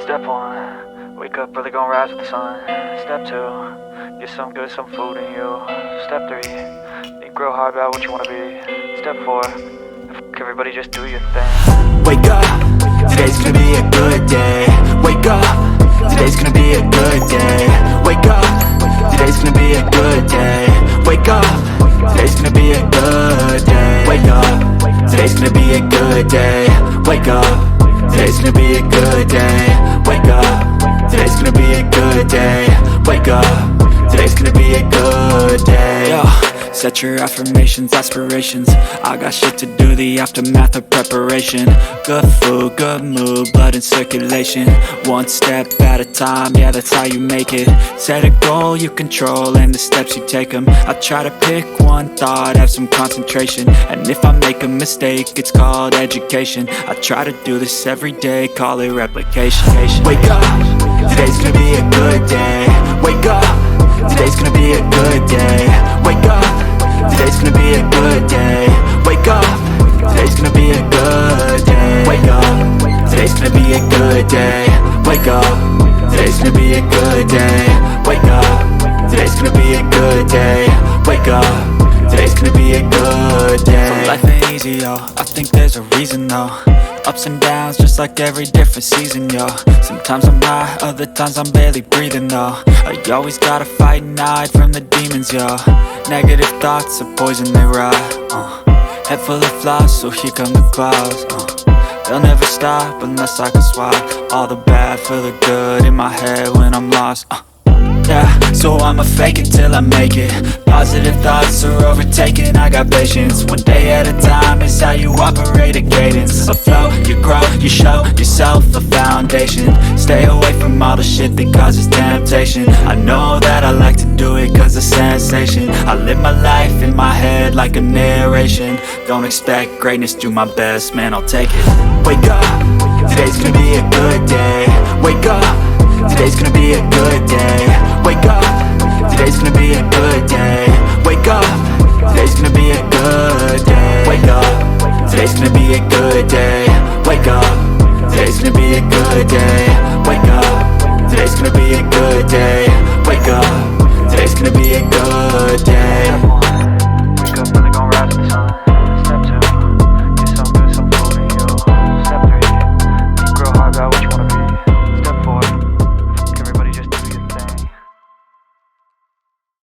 Step 1, wake up early, gonna rise with the sun. Step 2, get some good, some food in you. Step 3, think real hard about what you wanna be. Step 4, fuck everybody, just do your thing. Wake up, today's gonna be a good day. Wake up, today's gonna be a good day. Wake up, today's gonna be a good day. Wake up, today's gonna be a good day. Wake up, today's gonna be a good day. Wake up, today's gonna be a good day. Wake up, today's gonna be a good day. Wake up, today's gonna be a good day. Yo, set your affirmations, aspirations. I got shit to do, the aftermath of preparation. Good food, good mood, blood in circulation. One step at a time, yeah, that's how you make it. Set a goal you control and the steps you take them. I try to pick one thought, have some concentration. And if I make a mistake, it's called education. I try to do this every day, call it replication. Wake up, today's gonna be a good day. Wake up, today's gonna be a good day. Wake up, today's gonna be a good day. Wake up, today's gonna be a good day. Wake up, today's gonna be a good day. Wake up, today's gonna be a good day. Wake up, today's gonna be a good day. Wake up, today's gonna be a good day. So life ain't easy, yo, I think there's a reason though. Ups and downs, just like every different season, yo. Sometimes I'm high, other times I'm barely breathing, though. I always gotta fight and hide from the demons, yo. Negative thoughts are poison, they rot. Head full of flies, so here come the clouds. They'll never stop unless I can swap all the bad for the good in my head when I'm lost. Yeah, so I'ma fake it till I make it. Positive thoughts are overtaken, I got patience. One day at a time is how you operate a cadence. A flow, you grow, you show yourself a foundation. Stay away from all the shit that causes temptation. I know that I like to do it cause it's sensation. I live my life in my head like a narration. Don't expect greatness, do my best, man, I'll take it. Wake up, today's gonna be a good day. Wake up, today's gonna be a good day. Wake up, today's gonna be a good day. Wake up, today's gonna be a good day. Wake up, today's gonna be a good day. Wake up, today's gonna be a good day. Wake up, today's gonna be a good day.